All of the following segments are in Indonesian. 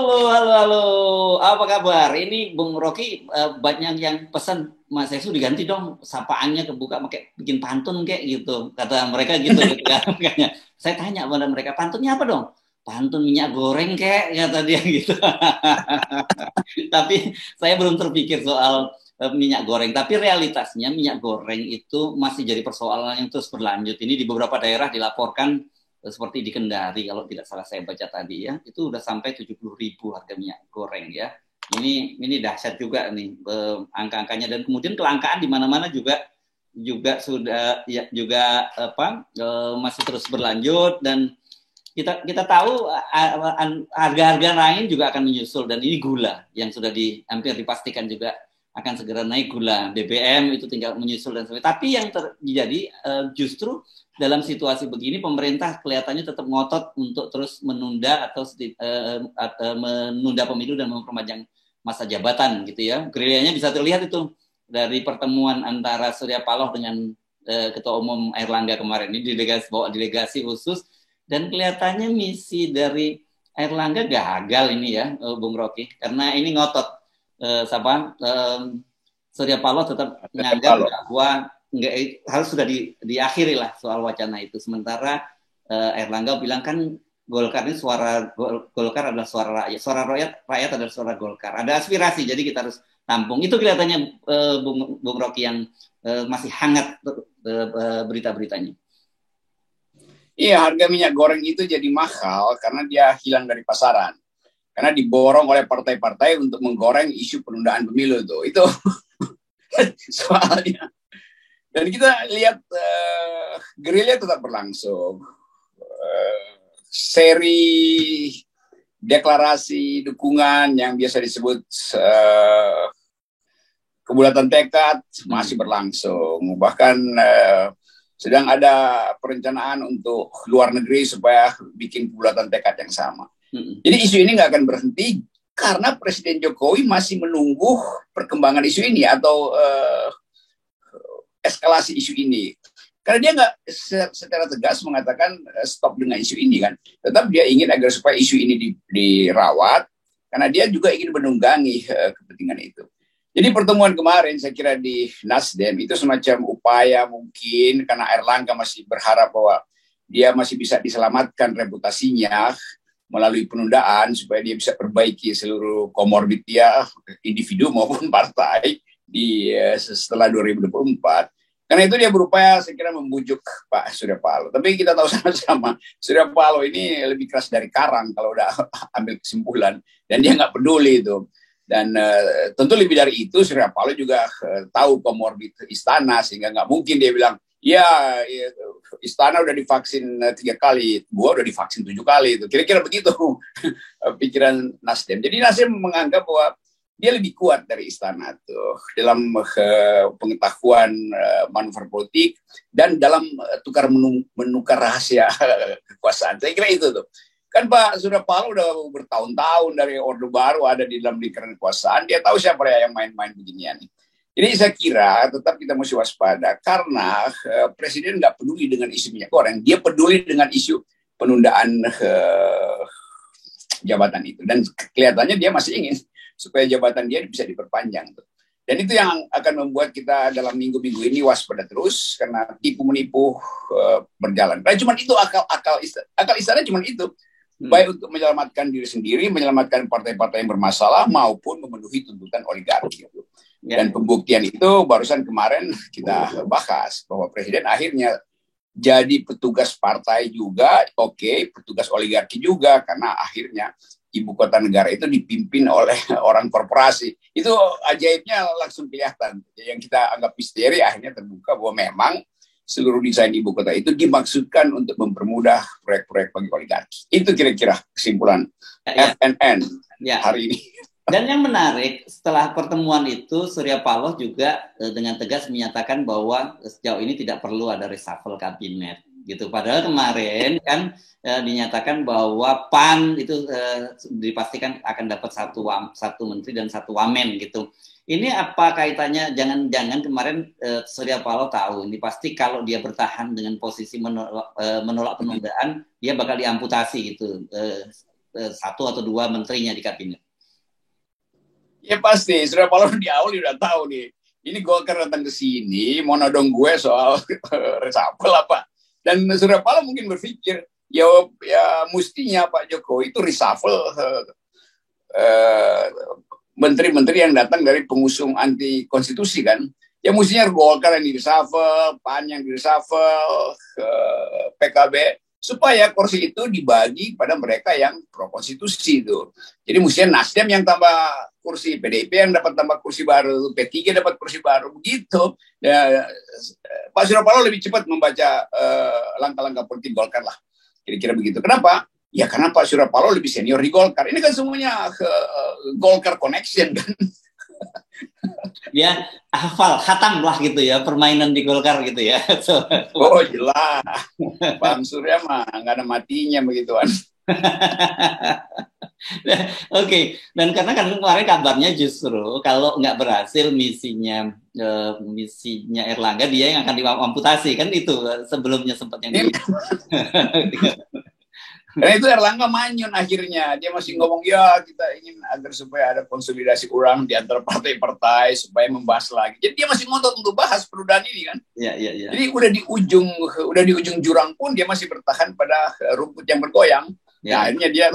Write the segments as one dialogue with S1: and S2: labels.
S1: halo, halo. Apa kabar? Ini Bung Rocky banyak yang pesan Mas Esu diganti dong sapaannya kebuka pakai bikin pantun kayak gitu. Kata mereka gitu gitu kan. Makanya saya tanya pada mereka, pantunnya apa dong? Pantun minyak goreng kayak kata dia gitu. Tapi saya belum terpikir soal minyak goreng. Tapi realitasnya minyak goreng itu masih jadi persoalan yang terus berlanjut. Ini di beberapa daerah dilaporkan seperti di Kendari kalau tidak salah saya baca tadi ya, itu udah sampai 70.000 harga minyak goreng ya. Ini dahsyat juga nih angka-angkanya, dan kemudian kelangkaan di mana-mana juga sudah ya juga masih terus berlanjut, dan kita tahu harga-harga lain juga akan menyusul, dan ini gula yang sudah hampir dipastikan juga akan segera naik, gula BBM itu tinggal menyusul dan sebagainya. Tapi yang terjadi justru dalam situasi begini pemerintah kelihatannya tetap ngotot untuk terus menunda atau menunda pemilu dan memperpanjang masa jabatan gitu ya. Gerilyanya bisa terlihat itu dari pertemuan antara Surya Paloh dengan Ketua Umum Airlangga kemarin. Ini bawa delegasi khusus, dan kelihatannya misi dari Airlangga gagal ini ya, Bung Rocky, karena ini ngotot Surya Paloh tetap menganggap bahwa harus sudah diakhiri lah soal wacana itu. Sementara Airlangga bilang kan Golkar ini Golkar adalah suara rakyat adalah suara Golkar. Ada aspirasi, jadi kita harus tampung. Itu kelihatannya Bung Rocky yang masih hangat berita-beritanya.
S2: Iya, harga minyak goreng itu jadi mahal karena dia hilang dari pasaran. Karena diborong oleh partai-partai untuk menggoreng isu penundaan pemilu itu soalnya. Dan kita lihat gerilya tetap berlangsung. Seri deklarasi dukungan yang biasa disebut kebulatan tekad masih berlangsung. Bahkan sedang ada perencanaan untuk luar negeri supaya bikin kebulatan tekad yang sama. Jadi isu ini nggak akan berhenti karena Presiden Jokowi masih menunggu perkembangan isu ini atau eskalasi isu ini. Karena dia nggak secara tegas mengatakan stop dengan isu ini kan. Tetap dia ingin agar supaya isu ini dirawat karena dia juga ingin menunggangi kepentingan itu. Jadi pertemuan kemarin saya kira di Nasdem itu semacam upaya mungkin karena Airlangga masih berharap bahwa dia masih bisa diselamatkan reputasinya melalui penundaan supaya dia bisa perbaiki seluruh komorbid dia, individu maupun partai setelah 2024. Karena itu dia berupaya saya kira membujuk Pak Surya Paloh. Tapi kita tahu sama-sama Surya Paloh ini lebih keras dari karang kalau udah ambil kesimpulan, dan dia nggak peduli itu. Dan tentu lebih dari itu Surya Paloh juga tahu komorbid istana, sehingga nggak mungkin dia bilang ya istana udah divaksin 3 kali, gua udah divaksin 7 kali itu. Kira-kira begitu pikiran Nasdem. Jadi Nasdem menganggap bahwa dia lebih kuat dari istana tuh dalam pengetahuan manuver politik dan dalam menukar rahasia kekuasaan. Saya kira itu tuh. Kan Pak Surya Paloh udah bertahun-tahun dari Orde Baru ada di dalam lingkaran kekuasaan, dia tahu siapa yang main-main beginian. Jadi saya kira tetap kita mesti waspada karena Presiden nggak peduli dengan isu minyak goreng, dia peduli dengan isu penundaan jabatan itu, dan kelihatannya dia masih ingin supaya jabatan dia bisa diperpanjang. Dan itu yang akan membuat kita dalam minggu-minggu ini waspada terus karena tipu menipu berjalan. Nah, cuma itu akal istana cuma itu. Baik untuk menyelamatkan diri sendiri, menyelamatkan partai-partai yang bermasalah, maupun memenuhi tuntutan oligarki. Dan pembuktian itu barusan kemarin kita bahas, bahwa Presiden akhirnya jadi petugas partai juga, petugas oligarki juga, karena akhirnya ibu kota negara itu dipimpin oleh orang korporasi. Itu ajaibnya langsung kelihatan. Yang kita anggap misteri akhirnya terbuka bahwa memang seluruh desain ibu kota itu dimaksudkan untuk mempermudah proyek-proyek bagi oligarki. Itu kira-kira kesimpulan FNN hari ini.
S1: Dan yang menarik, setelah pertemuan itu Surya Paloh juga dengan tegas menyatakan bahwa sejauh ini tidak perlu ada reshuffle kabinet gitu. Padahal kemarin kan dinyatakan bahwa PAN itu dipastikan akan dapat satu menteri dan satu wamen gitu. Ini apa kaitannya? Jangan-jangan kemarin Surya Paloh tahu ini pasti kalau dia bertahan dengan posisi menolak penundaan, dia bakal diamputasi gitu satu atau dua menterinya di kabinet.
S2: Ya pasti, Surya Paloh di awal udah tahu nih. Ini Golkar datang ke sini, mau nodong gue soal resapel apa. Dan Surya Paloh mungkin berpikir, ya mestinya Pak Jokowi itu reshuffle menteri-menteri yang datang dari pengusung anti konstitusi kan. Ya mestinya Golkar yang di reshuffle, PAN yang di reshuffle, PKB, supaya kursi itu dibagi pada mereka yang pro konstitusi itu. Jadi mestinya Nasdem yang tambah kursi, PDIP yang dapat tambah kursi baru, P3 dapat kursi baru, begitu. Ya, Pak Surya Paloh lebih cepat membaca langkah-langkah politik Golkar lah, kira-kira begitu. Kenapa? Ya karena Pak Surya Paloh lebih senior di Golkar. Ini kan semuanya Golkar connection kan.
S1: Ya, hafal, khatam lah gitu ya, permainan di Golkar gitu ya.
S2: Oh jelas, Bang Surya mah nggak ada matinya begituan.
S1: Oke, dan karena kan kemarin kabarnya justru kalau nggak berhasil misinya Erlangga, dia yang akan diamputasi kan, itu sebelumnya sempat yang
S2: Karena itu Erlangga manyun akhirnya. Dia masih ngomong, ya kita ingin agar supaya ada konsolidasi ulang di antara partai-partai supaya membahas lagi. Jadi dia masih ngotot untuk bahas perudahan ini kan.
S1: Ya.
S2: Jadi udah di ujung jurang pun dia masih bertahan pada rumput yang bergoyang. Ya. Nah, akhirnya dia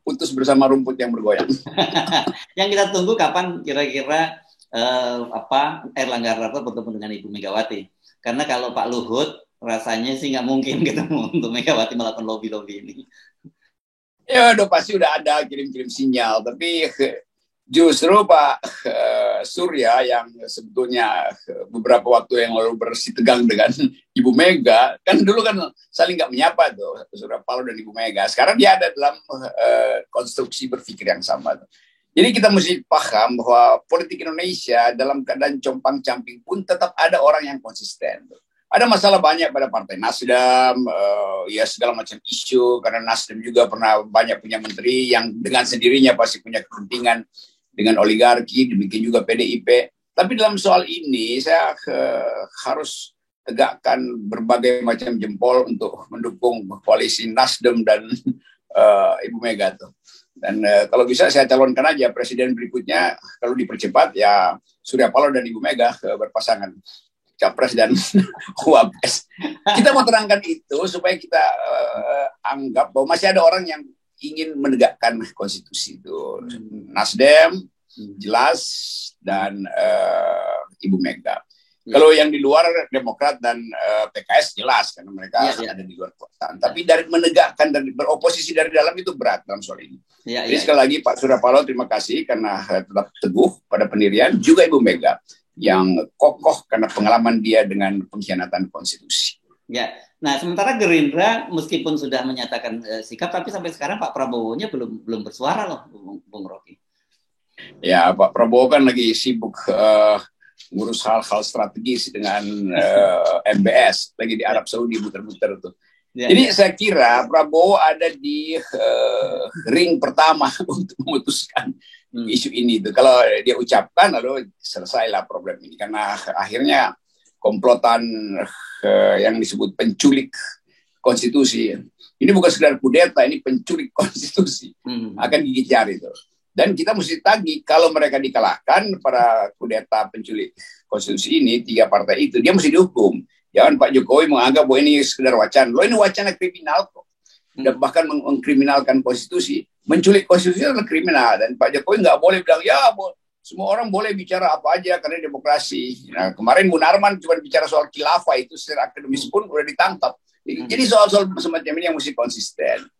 S2: putus bersama rumput yang bergoyang.
S1: Yang kita tunggu kapan kira-kira Erlangga Hartarto bertemu dengan Ibu Megawati. Karena kalau Pak Luhut rasanya sih nggak mungkin ketemu untuk Megawati melakukan lobby-lobby ini.
S2: Ya udah pasti udah ada kirim-kirim sinyal, tapi justru Pak Surya yang sebetulnya beberapa waktu yang lalu bersitegang dengan Ibu Mega, kan dulu kan saling nggak menyapa tuh Surya Paloh dan Ibu Mega. Sekarang dia ada dalam konstruksi berpikir yang sama. Jadi kita mesti paham bahwa politik Indonesia dalam keadaan compang-camping pun tetap ada orang yang konsisten. Ada masalah banyak pada partai Nasdem, ya segala macam isu, karena Nasdem juga pernah banyak punya menteri yang dengan sendirinya pasti punya kepentingan dengan oligarki, demikian juga PDIP. Tapi dalam soal ini saya harus tegakkan berbagai macam jempol untuk mendukung koalisi Nasdem dan Ibu Mega tuh. Dan kalau bisa saya calonkan aja presiden berikutnya, kalau dipercepat ya Surya Paloh dan Ibu Mega berpasangan Capres dan Wapres. Kita mau terangkan itu supaya kita anggap bahwa masih ada orang yang ingin menegakkan konstitusi itu. Nasdem jelas dan Ibu Mega. Kalau yang di luar Demokrat dan PKS jelas karena mereka ada di luar kekuasaan. Tapi dari menegakkan dan beroposisi dari dalam itu berat dalam soal ini. Jadi sekali lagi Pak Surya Paloh terima kasih karena tetap teguh pada pendirian, juga Ibu Mega yang kokoh karena pengalaman dia dengan pengkhianatan konstitusi.
S1: Ya, nah sementara Gerindra meskipun sudah menyatakan sikap, tapi sampai sekarang Pak Prabowo-nya belum bersuara loh, Bung Rocky. Ya,
S2: Pak Prabowo kan lagi sibuk ngurus hal-hal strategis dengan MBS, lagi di Arab Saudi muter-muter tuh. Jadi saya kira Prabowo ada di ring pertama untuk memutuskan isu ini tuh. Kalau dia ucapkan lalu selesailah problem ini, karena akhirnya komplotan yang disebut penculik konstitusi ini bukan sekedar kudeta, ini penculik konstitusi akan gigit jari itu. Dan kita mesti tagih kalau mereka dikalahkan para kudeta penculik konstitusi ini, 3 partai itu, dia mesti dihukum. Jangan Pak Jokowi menganggap bahwa ini sekedar wacana. Loh, ini wacana kriminal kok. Dan bahkan mengkriminalkan konstitusi. Menculik konstitusi adalah kriminal. Dan Pak Jokowi nggak boleh bilang, ya semua orang boleh bicara apa aja karena demokrasi. Nah, kemarin Munarman cuma bicara soal khilafah, itu secara akademis pun udah ditangkap. Jadi soal-soal semacam ini yang mesti konsisten.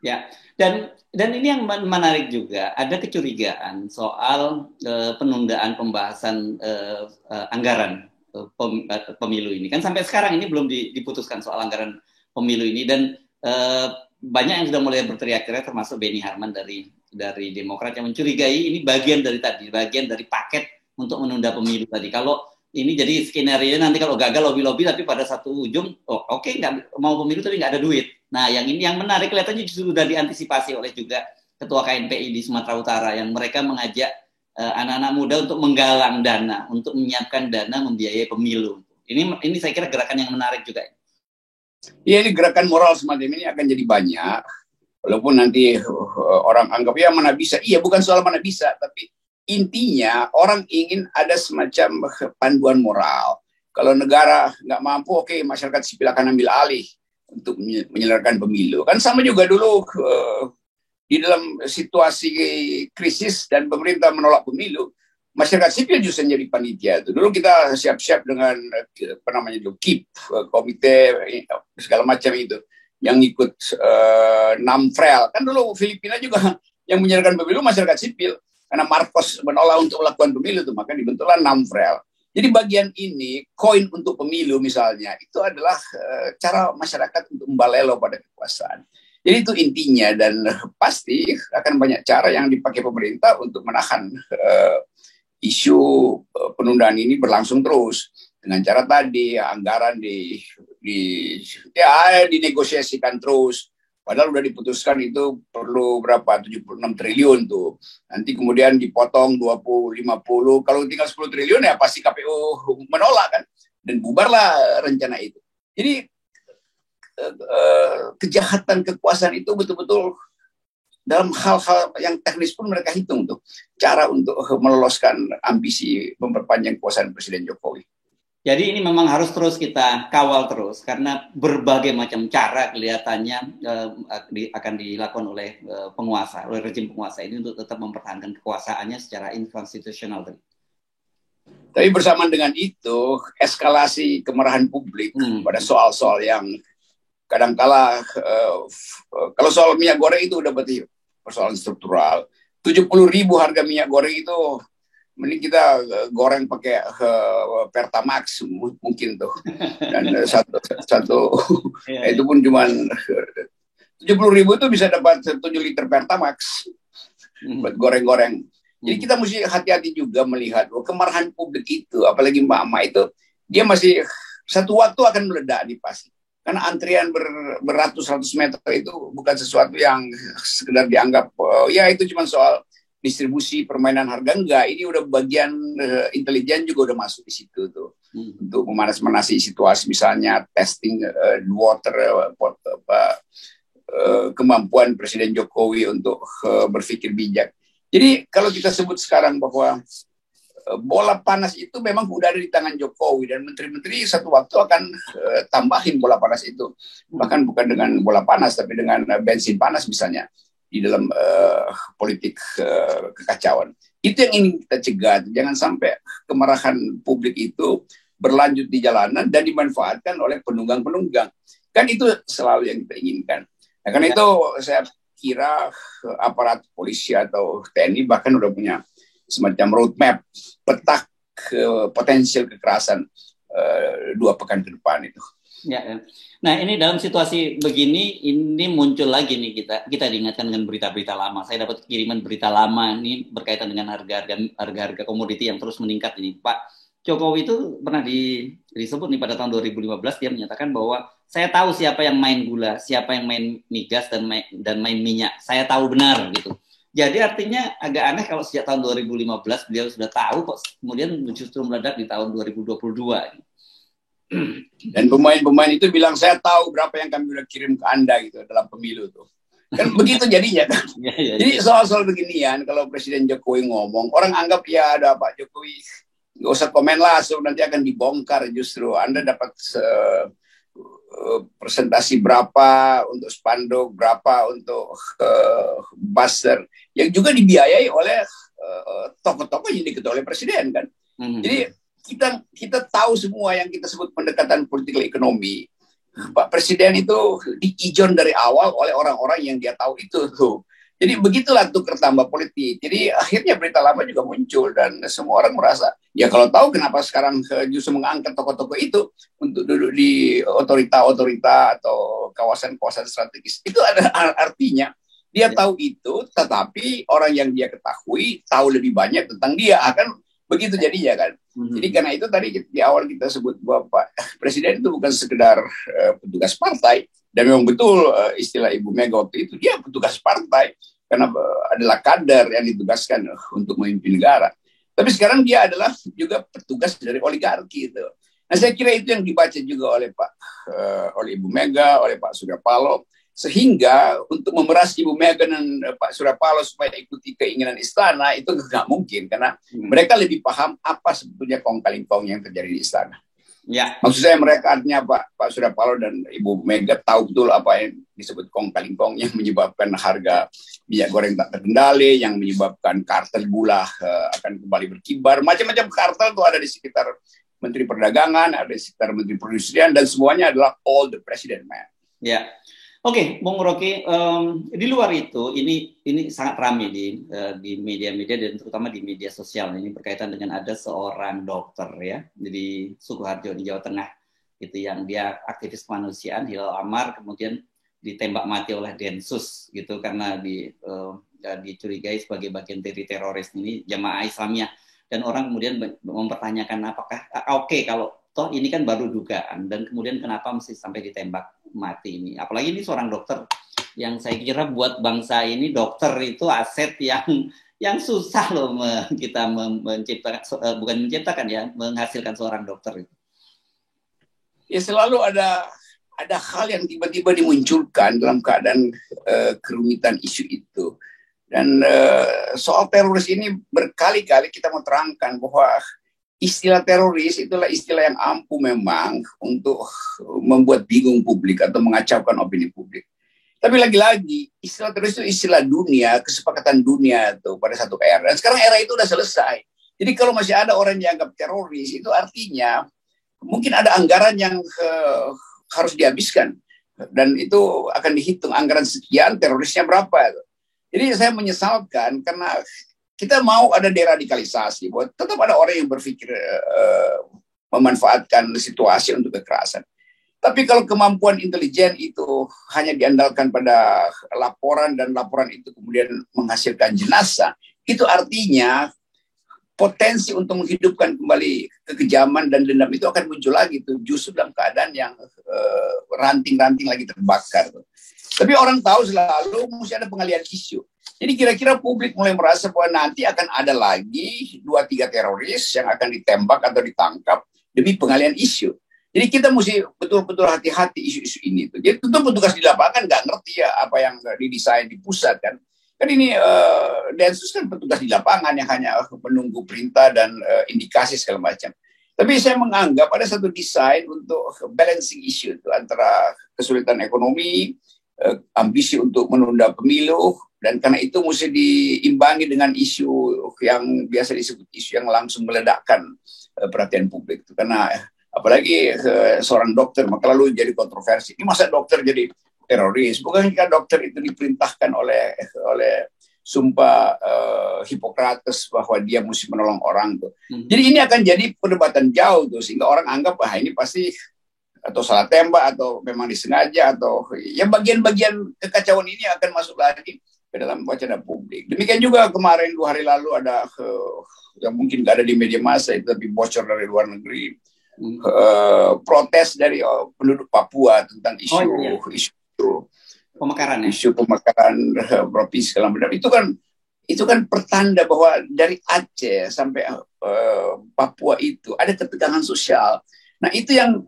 S1: Ya, dan ini yang menarik juga, ada kecurigaan soal penundaan pembahasan anggaran pemilu ini. Kan sampai sekarang ini belum diputuskan soal anggaran pemilu ini, dan banyak yang sudah mulai berteriak-teriak, termasuk Benny Harman dari Demokrat yang mencurigai ini bagian dari paket untuk menunda pemilu tadi. Kalau ini jadi skenario nanti kalau gagal lobby-lobby, tapi pada satu ujung oke, nggak mau pemilu tapi nggak ada duit. Nah, yang ini yang menarik kelihatannya justru sudah diantisipasi oleh juga Ketua KNPI di Sumatera Utara, yang mereka mengajak anak-anak muda untuk menggalang dana, untuk menyiapkan dana membiayai pemilu. Ini saya kira gerakan yang menarik juga.
S2: Iya, ini gerakan moral semacam ini akan jadi banyak Walaupun nanti orang anggap ya mana bisa, iya bukan soal mana bisa, tapi intinya orang ingin ada semacam panduan moral. Kalau negara nggak mampu, oke, masyarakat sipil akan ambil alih untuk menyelenggarakan pemilu. Kan sama juga dulu di dalam situasi krisis dan pemerintah menolak pemilu, masyarakat sipil justru jadi panitia itu. Dulu kita siap-siap dengan apa namanya itu KIP, komite segala macam itu yang ikut NAMFREL. Kan dulu Filipina juga yang menyelenggarakan pemilu masyarakat sipil karena Marcos menolak untuk melakukan pemilu itu, maka dibentuklah NAMFREL. Jadi bagian ini koin untuk pemilu misalnya itu adalah cara masyarakat untuk membalelo pada kekuasaan. Jadi itu intinya, dan pasti akan banyak cara yang dipakai pemerintah untuk menahan isu penundaan ini berlangsung terus dengan cara tadi anggaran dinegosiasikan terus. Padahal udah diputuskan itu perlu berapa 76 triliun tuh. Nanti kemudian dipotong 20 50. Kalau tinggal 10 triliun ya pasti KPU menolak kan, dan bubarlah rencana itu. Jadi kejahatan kekuasaan itu betul-betul dalam hal-hal yang teknis pun mereka hitung tuh cara untuk meloloskan ambisi memperpanjang kekuasaan Presiden Jokowi.
S1: Jadi ini memang harus terus kita kawal terus karena berbagai macam cara kelihatannya akan dilakukan oleh penguasa, oleh rejim penguasa ini untuk tetap mempertahankan kekuasaannya secara inkonstitusional.
S2: Tapi bersamaan dengan itu, eskalasi kemarahan publik pada soal-soal yang kadangkala kalau soal minyak goreng itu udah berarti persoalan struktural. 70.000 harga minyak goreng itu mending kita goreng pakai Pertamax mungkin tuh, dan satu itu pun cuman 70.000 itu bisa dapat 7 liter Pertamax buat goreng-goreng. Jadi kita mesti hati-hati juga melihat kemarahan publik itu, apalagi emak-emak itu, dia masih satu waktu akan meledak di Pasir. Karena antrian beratus-ratus meter itu bukan sesuatu yang sekedar dianggap ya itu cuma soal distribusi permainan harga, enggak. Ini udah bagian intelijen juga udah masuk di situ tuh untuk memanas-manasi situasi, misalnya testing water kemampuan Presiden Jokowi untuk berpikir bijak. Jadi kalau kita sebut sekarang bahwa bola panas itu memang udah ada di tangan Jokowi, dan menteri-menteri satu waktu akan tambahin bola panas itu, bahkan bukan dengan bola panas tapi dengan bensin panas misalnya di dalam politik kekacauan. Itu yang ingin kita cegah. Jangan sampai kemarahan publik itu berlanjut di jalanan dan dimanfaatkan oleh penunggang-penunggang. Kan itu selalu yang kita inginkan. Nah, karena itu saya kira aparat polisi atau TNI bahkan udah punya semacam roadmap, peta potensial kekerasan 2 pekan ke depan itu.
S1: Ya. Nah, ini dalam situasi begini, ini muncul lagi nih kita diingatkan dengan berita-berita lama. Saya dapat kiriman berita lama ini berkaitan dengan harga-harga komoditi yang terus meningkat ini. Pak Jokowi itu pernah disebut nih pada tahun 2015, dia menyatakan bahwa saya tahu siapa yang main gula, siapa yang main migas dan main minyak. Saya tahu benar gitu. Jadi artinya agak aneh kalau sejak tahun 2015 beliau sudah tahu kok kemudian justru meledak di tahun 2022.
S2: Dan pemain-pemain itu bilang saya tahu berapa yang kami udah kirim ke Anda gitu dalam pemilu tuh. Kan begitu jadinya kan. Jadi soal-soal beginian kalau Presiden Jokowi ngomong, orang anggap ya ada Pak Jokowi, nggak usah komen lah, so nanti akan dibongkar justru. Anda dapat presentasi berapa untuk spanduk, berapa untuk buzzer, yang juga dibiayai oleh tokoh-tokoh yang diketuai oleh Presiden kan. Jadi kita tahu semua yang kita sebut pendekatan politik ekonomi. Pak Presiden itu diijon dari awal oleh orang-orang yang dia tahu itu tuh. Jadi begitulah tukar tambah politik. Jadi akhirnya berita lama juga muncul dan semua orang merasa ya kalau tahu kenapa sekarang justru mengangkat tokoh-tokoh itu untuk duduk di otorita-otorita atau kawasan-kawasan strategis. Itu ada artinya. Dia tahu itu, tetapi orang yang dia ketahui tahu lebih banyak tentang dia. Akan begitu jadinya kan. Jadi karena itu tadi di awal kita sebut bahwa Pak Presiden itu bukan sekedar petugas partai, dan memang betul istilah Ibu Mega waktu itu, dia petugas partai karena adalah kader yang ditugaskan untuk memimpin negara. Tapi sekarang dia adalah juga petugas dari oligarki itu. Nah saya kira itu yang dibaca juga oleh oleh Ibu Mega, oleh Pak Surya Paloh. Sehingga untuk memeras Ibu Mega dan Pak Surya Paloh supaya ikuti keinginan istana itu nggak mungkin, karena mereka lebih paham apa sebetulnya kong-kali-kong yang terjadi di istana.
S1: Ya.
S2: Maksud saya mereka, artinya Pak Surya Paloh dan Ibu Mega tahu betul apa yang disebut kong-kali-kong yang menyebabkan harga minyak goreng tak terkendali, yang menyebabkan kartel gula akan kembali berkibar. Macam-macam kartel itu ada di sekitar Menteri Perdagangan, ada di sekitar Menteri Perindustrian, dan semuanya adalah all the president man.
S1: Ya. Oke, Bung Rocky, di luar itu ini sangat ramai di media-media dan terutama di media sosial ini berkaitan dengan ada seorang dokter ya di Sukoharjo di Jawa Tengah gitu yang dia aktivis kemanusiaan Hilal Amar kemudian ditembak mati oleh Densus gitu karena dicurigai sebagai bagian dari teroris ini jamaah Islamiyah, dan orang kemudian mempertanyakan apakah oke, kalau toh ini kan baru dugaan dan kemudian kenapa mesti sampai ditembak mati ini, apalagi ini seorang dokter yang saya kira buat bangsa ini dokter itu aset yang susah loh kita menciptakan, bukan menciptakan ya, menghasilkan seorang dokter itu.
S2: Ya selalu ada hal yang tiba-tiba dimunculkan dalam keadaan kerumitan isu itu, dan soal teroris ini berkali-kali kita mau terangkan bahwa istilah teroris itulah istilah yang ampuh memang untuk membuat bingung publik atau mengacaukan opini publik. Tapi lagi-lagi istilah teroris itu istilah dunia, kesepakatan dunia tuh pada satu era. Dan sekarang era itu udah selesai. Jadi kalau masih ada orang yang dianggap teroris, itu artinya mungkin ada anggaran yang harus dihabiskan. Dan itu akan dihitung anggaran sekian, terorisnya berapa. Jadi saya menyesalkan karena kita mau ada deradikalisasi, bahwa tetap ada orang yang berpikir memanfaatkan situasi untuk kekerasan. Tapi kalau kemampuan intelijen itu hanya diandalkan pada laporan dan laporan itu kemudian menghasilkan jenazah, itu artinya potensi untuk menghidupkan kembali kekejaman dan dendam itu akan muncul lagi tuh, justru dalam keadaan yang ranting-ranting lagi terbakar. Tapi orang tahu selalu mesti ada pengalian isu. Jadi kira-kira publik mulai merasa bahwa nanti akan ada lagi 2-3 teroris yang akan ditembak atau ditangkap demi pengalian isu. Jadi kita mesti betul-betul hati-hati isu-isu ini. Jadi tentu petugas di lapangan nggak ngerti ya apa yang didesain di pusat kan. Kan ini Densus kan petugas di lapangan yang hanya menunggu perintah dan indikasi segala macam. Tapi saya menganggap ada satu desain untuk balancing issue itu antara kesulitan ekonomi, ambisi untuk menunda pemilu, dan karena itu mesti diimbangi dengan isu yang biasa disebut isu yang langsung meledakkan perhatian publik. Karena apalagi seorang dokter, maka lalu jadi kontroversi. Ini masa dokter jadi teroris? Bukankah dokter itu diperintahkan oleh sumpah Hippocrates bahwa dia mesti menolong orang tuh. Jadi ini akan jadi perdebatan jauh tuh, sehingga orang anggap ini pasti atau salah tembak atau memang disengaja, atau ya bagian-bagian kekacauan ini akan masuk lagi ke dalam wacana publik. Demikian juga kemarin 2 hari lalu ada yang mungkin nggak ada di media massa itu, tapi bocor dari luar negeri, protes dari penduduk Papua tentang isu
S1: pemekaran,
S2: isu pemekaran provinsi Kalimantan. Itu kan pertanda bahwa dari Aceh sampai Papua itu ada ketegangan sosial. Nah itu yang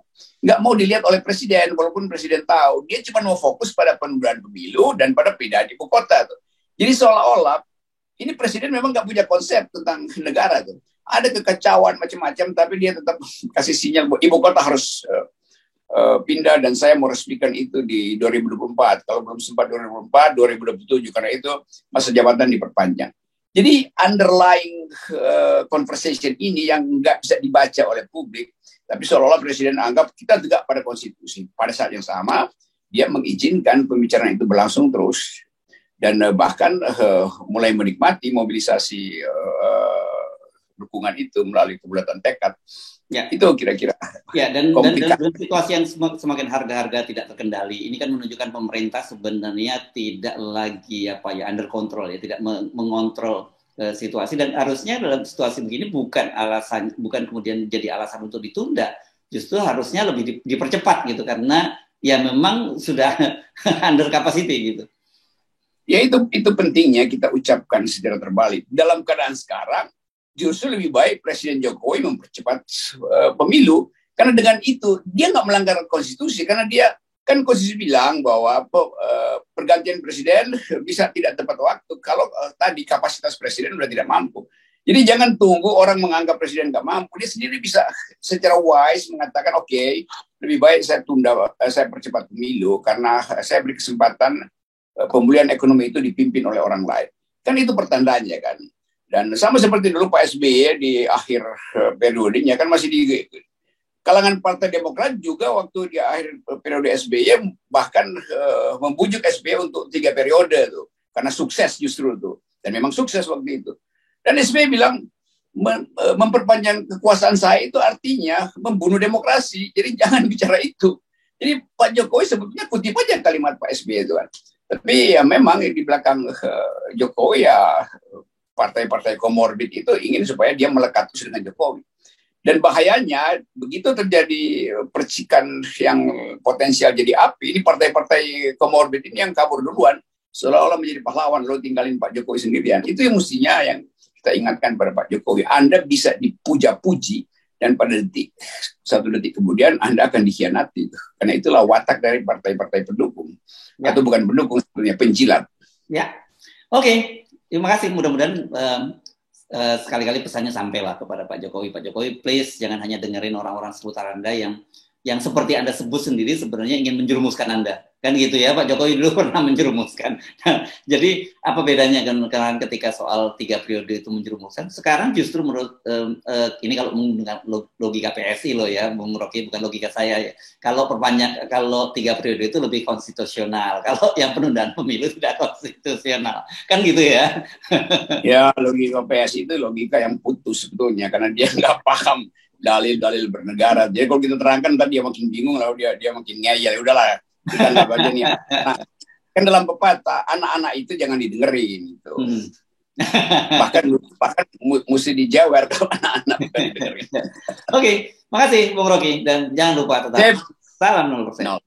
S2: nggak mau dilihat oleh presiden, walaupun presiden tahu dia cuma mau fokus pada penundaan pemilu dan pada pindahan ibu kota tuh. Jadi seolah-olah ini presiden memang nggak punya konsep tentang negara tuh. Ada kekacauan macam-macam, tapi dia tetap kasih sinyal bahwa ibu kota harus pindah, dan saya mau resmikan itu di 2024. Kalau belum sempat 2024, 2027, karena itu masa jabatan diperpanjang. Jadi underlying conversation ini yang nggak bisa dibaca oleh publik. Tapi seolah-olah presiden anggap kita tegak pada konstitusi. Pada saat yang sama, dia mengizinkan pembicaraan itu berlangsung terus. Dan bahkan mulai menikmati mobilisasi dukungan itu melalui kebulatan tekad. Ya, itu kira-kira.
S1: Ya, dan situasi yang semakin harga-harga tidak terkendali, ini kan menunjukkan pemerintah sebenarnya tidak lagi under control ya, tidak mengontrol situasi, dan harusnya dalam situasi begini bukan kemudian jadi alasan untuk ditunda, justru harusnya lebih dipercepat gitu, karena ya memang sudah under capacity gitu.
S2: Ya itu pentingnya kita ucapkan secara terbalik. Dalam keadaan sekarang justru lebih baik Presiden Jokowi mempercepat pemilu, karena dengan itu dia nggak melanggar konstitusi, karena dia Kan Konstitusi bilang bahwa pergantian presiden bisa tidak tepat waktu kalau tadi kapasitas presiden sudah tidak mampu. Jadi jangan tunggu orang menganggap presiden nggak mampu. Dia sendiri bisa secara wise mengatakan, oke, lebih baik saya tunda, saya percepat pemilu karena saya beri kesempatan pemulihan ekonomi itu dipimpin oleh orang lain. Kan itu pertandanya kan. Dan sama seperti dulu Pak SBY di akhir periodenya kan masih di kalangan Partai Demokrat juga waktu di akhir periode SBY bahkan membujuk SBY untuk 3 periode tuh karena sukses justru tuh, dan memang sukses waktu itu. Dan SBY bilang memperpanjang kekuasaan saya itu artinya membunuh demokrasi, jadi jangan bicara itu. Jadi Pak Jokowi sebetulnya kutip aja kalimat Pak SBY itu kan. Tapi ya memang di belakang Jokowi ya partai-partai komorbid itu ingin supaya dia melekat terus dengan Jokowi. Dan bahayanya begitu terjadi percikan yang potensial jadi api, ini partai-partai komorbid ini yang kabur duluan, seolah-olah menjadi pahlawan, lo tinggalin Pak Jokowi sendirian. Itu yang mestinya yang kita ingatkan pada Pak Jokowi. Anda bisa dipuja-puji dan pada satu detik kemudian Anda akan dikhianati. Karena itulah watak dari partai-partai pendukung. Ya. Atau bukan pendukung, sebenarnya penjilat.
S1: Ya, oke. Terima kasih. Mudah-mudahan sekali-kali pesannya sampailah kepada Pak Jokowi. Pak Jokowi, please jangan hanya dengerin orang-orang seputar Anda yang seperti Anda sebut sendiri sebenarnya ingin menjerumuskan Anda. Kan gitu ya, Pak Jokowi dulu pernah menjerumuskan. Jadi apa bedanya kan ketika soal 3 periode itu menjerumuskan? Sekarang justru menurut ini kalau menggunakan logika PSI loh ya, Bung Rocky, bukan logika saya ya. Kalau 3 periode itu lebih konstitusional. Kalau yang penundaan pemilu tidak konstitusional. Kan gitu ya.
S2: Ya, logika PSI itu logika yang putus sebetulnya karena dia nggak paham dalil-dalil bernegara. Jadi kalau kita terangkan tadi dia makin bingung, lalu dia makin ngeyel. Udahlah, kita nggak bagian ya. Nah, kan dalam pepatah anak-anak itu jangan didengerin gitu. bahkan mesti dijawer kalau anak-anak bukan didengerin.
S1: Oke, makasih Bung Rocky dan jangan lupa tetap salam 0%.